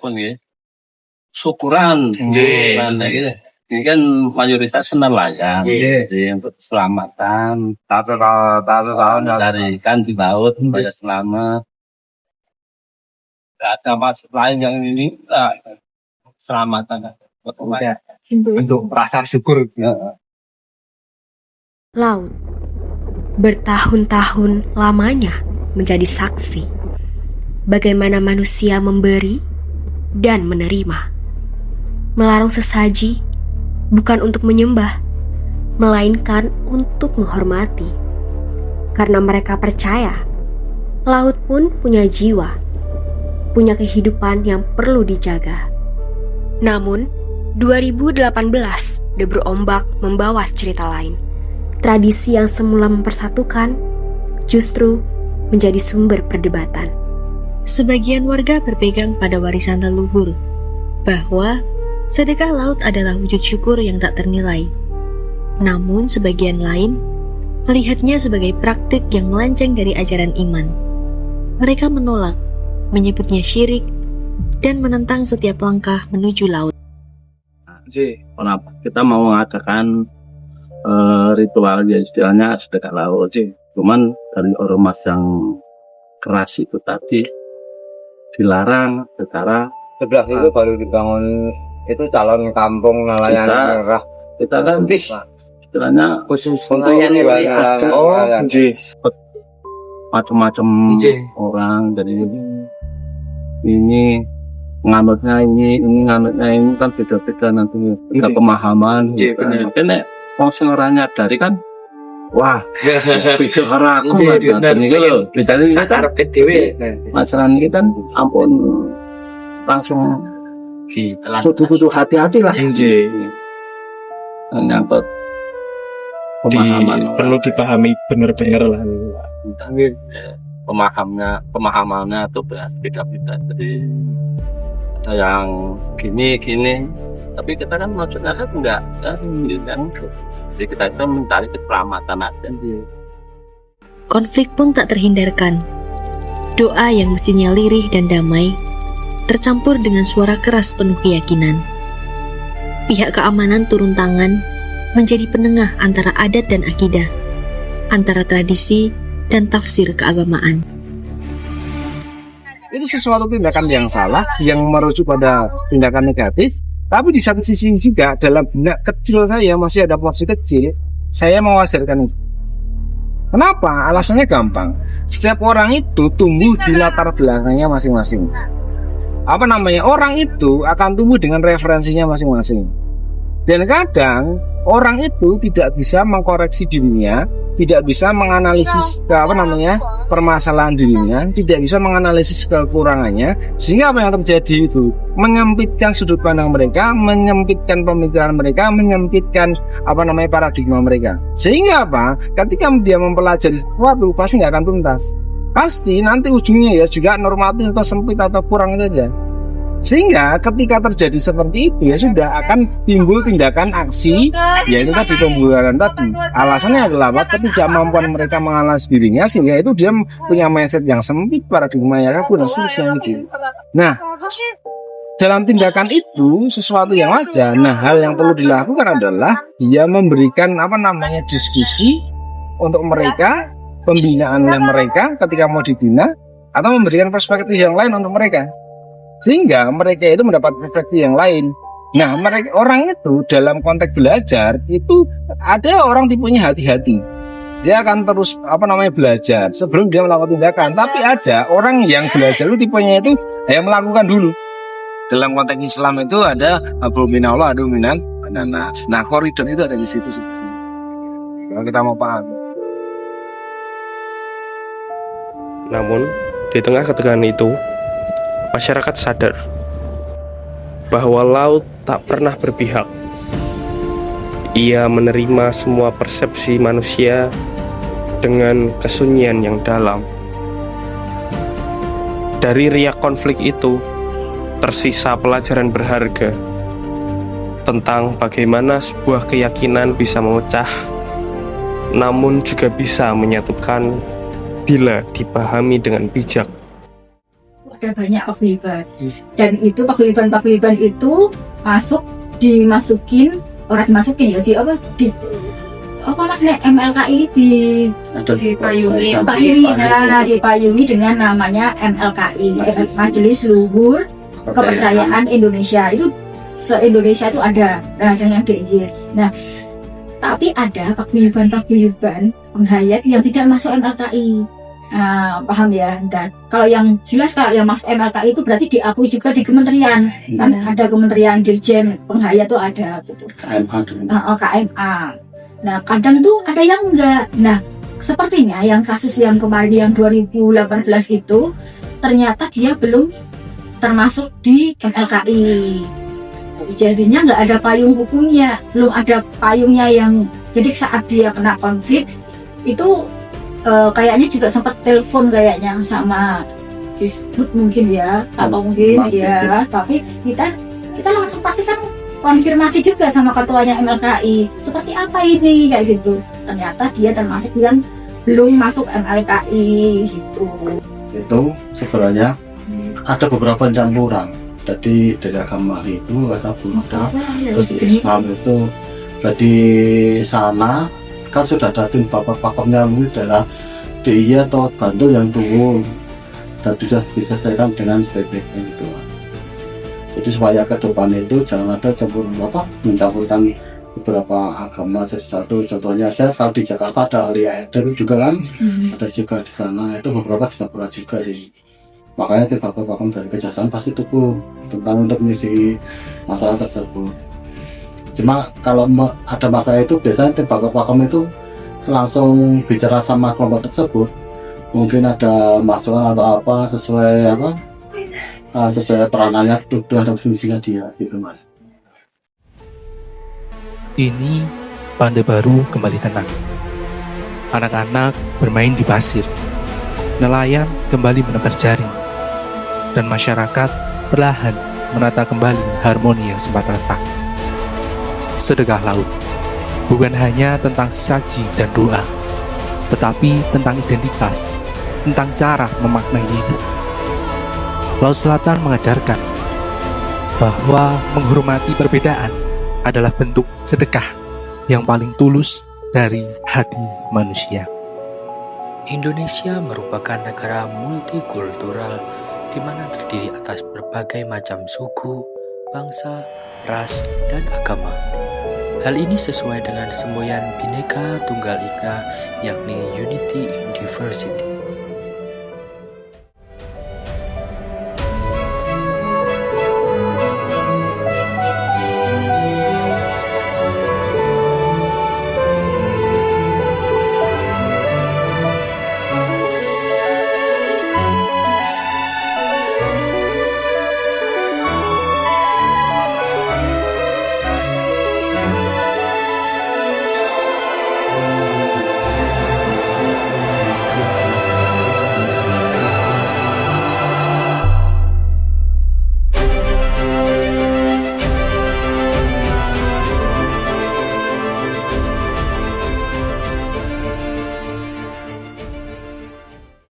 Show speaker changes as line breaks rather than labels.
Pun ya. Syukuran, gitu. Ini kan mayoritas nelayan, jadi untuk keselamatan, mencari ikan di laut supaya selamat. Gak ada maksud lain yang ini, keselamatan. Untuk rasa syukur.
Laut bertahun-tahun lamanya menjadi saksi bagaimana manusia memberi dan menerima, melarung sesaji bukan untuk menyembah, melainkan untuk menghormati, karena mereka percaya laut pun punya jiwa, punya kehidupan yang perlu dijaga. Namun 2018 debur ombak membawa cerita lain. Tradisi yang semula mempersatukan justru menjadi sumber perdebatan. Sebagian warga berpegang pada warisan leluhur, bahwa sedekah laut adalah wujud syukur yang tak ternilai. Namun sebagian lain melihatnya sebagai praktik yang melenceng dari ajaran iman. Mereka menolak, menyebutnya syirik, dan menentang setiap langkah menuju laut.
Kenapa kita mau mengadakan ritual ya istilahnya sedekah laut sih, cuman dari ormas yang keras itu tadi dilarang secara
sebelah itu baru dibangun itu calon kampung nelayan merah.
Kita kan istilahnya
khusus untuk nelayan.
Macam-macam orang, jadi ini nganutnya ini nganutnya ini kan beda-beda nanti beda pemahaman. Benar. Sing ora nyadari kan, wah, beda karo aku kan iki lho. Misalnya sakarep dhewe. Masalah ini kan ampun langsung kudu hati-hati lah. Nyangkut pemahaman
perlu dipahami benar-benar lah.
Pemahamannya tuh beda-beda. Jadi ada yang gini, tapi kita kan maksudnya kan enggak kan. Jadi kita itu mencari keselamatan aja.
Konflik pun tak terhindarkan. Doa yang mestinya lirih dan damai tercampur dengan suara keras penuh keyakinan. Pihak keamanan turun tangan menjadi penengah antara adat dan akidah, antara tradisi dan tafsir keagamaan.
Itu sesuatu tindakan yang salah, yang merujuk pada tindakan negatif. Tapi di satu sisi juga dalam benak kecil saya masih ada porsi kecil, saya mewajarkan itu. Kenapa? Alasannya gampang. Setiap orang itu tumbuh di latar belakangnya masing-masing. Orang itu akan tumbuh dengan referensinya masing-masing. Dan kadang orang itu tidak bisa mengkoreksi dirinya, tidak bisa menganalisis permasalahan dirinya, tidak bisa menganalisis kekurangannya, sehingga apa yang terjadi itu menyempitkan sudut pandang mereka, menyempitkan pemikiran mereka, menyempitkan paradigma mereka. Sehingga ketika dia mempelajari sesuatu pasti nggak akan tuntas, pasti nanti ujungnya ya juga normatif atau sempit atau kurang saja. Sehingga ketika terjadi seperti itu ya sudah akan timbul tindakan aksi, yaitu tadi pembubaran tadi. Alasannya adalah ketidakmampuan mereka menganalisis dirinya, sehingga itu dia punya mindset yang sempit, paradigma yang rapuh dan seterusnya gitu. Nah, dalam tindakan itu sesuatu yang wajar. Nah, hal yang perlu dilakukan adalah dia memberikan diskusi untuk mereka, pembinaan oleh mereka ketika mau dibina, atau memberikan perspektif yang lain untuk mereka. Sehingga mereka itu mendapat perspektif yang lain. Nah, orang itu dalam konteks belajar itu ada orang tipenya hati-hati. Dia akan terus belajar sebelum dia melakukan tindakan. Tapi ada orang yang belajar itu tipenya itu melakukan dulu. Dalam konteks Islam itu ada hablum minallah, adu minan nas. Nah, koridor itu ada di situ sebetulnya. Kalau kita mau paham.
Namun, di tengah ketegangan itu, masyarakat sadar bahwa laut tak pernah berpihak. Ia menerima semua persepsi manusia dengan kesunyian yang dalam. Dari riak konflik itu, tersisa pelajaran berharga tentang bagaimana sebuah keyakinan bisa memecah, namun juga bisa menyatukan bila dipahami dengan bijak.
ada banyak paguyuban. Dan itu paguyuban itu dimasukin MLKI dipayungi dengan namanya MLKI, Majelis Luhur Kepercayaan Indonesia. Itu se-Indonesia itu ada dengan DIY. Nah, tapi ada paguyuban penghayat yang tidak masuk MLKI. Paham ya? Dan kalau yang masuk MLKI itu berarti diakui juga di kementerian. Kan ada kementerian Dirjen Penghayat itu ada gitu. KMA. Nah, kadang tuh ada yang enggak. Nah, sepertinya yang kasus yang kemarin yang 2018 itu ternyata dia belum termasuk di MLKI. Jadinya nggak ada payung hukumnya, belum ada payungnya yang. Jadi saat dia kena konflik itu kayaknya juga sempat telepon kayaknya sama disebut mungkin ya, atau mungkin ya. Tapi kita langsung pastikan konfirmasi juga sama ketuanya MLKI seperti apa ini kayak gitu. Ternyata dia termasuk yang belum masuk MLKI gitu.
Itu sebenarnya ada beberapa campuran. Jadi dari agama itu rasa Buddha, terus Islam itu dari sana kan sudah ada tim pakar-pakarnya, mungkin adalah DIY atau Bantul yang turun dan sudah diselesaikan dengan baik-baiknya gitu. Jadi supaya ke depan itu jangan ada mencampurkan beberapa agama jadi satu. Contohnya saya kalau di Jakarta ada Ali Eden juga kan, ada juga di sana itu beberapa di Singapura juga sih. Makanya tim pakar-pakar dari Kejaksaan pasti tuku tentang untuk mengisi masalah tersebut. Cuma kalau ada masalah itu biasanya tim pakar-pakar itu langsung bicara sama kelompok tersebut. Mungkin ada masalah atau apa sesuai peranannya dan fungsinya dia gitu mas.
Ini Pantai Baru kembali tenang. Anak-anak bermain di pasir. Nelayan kembali menebar jaring. Dan masyarakat perlahan menata kembali harmoni yang sempat retak. Sedekah laut bukan hanya tentang sesaji dan doa, tetapi tentang identitas, tentang cara memaknai hidup. Laut Selatan mengajarkan bahwa menghormati perbedaan adalah bentuk sedekah yang paling tulus dari hati manusia.
Indonesia merupakan negara multikultural di mana terdiri atas berbagai macam suku, bangsa, ras, dan agama. Hal ini sesuai dengan semboyan Bhinneka Tunggal Ika, yakni Unity in Diversity.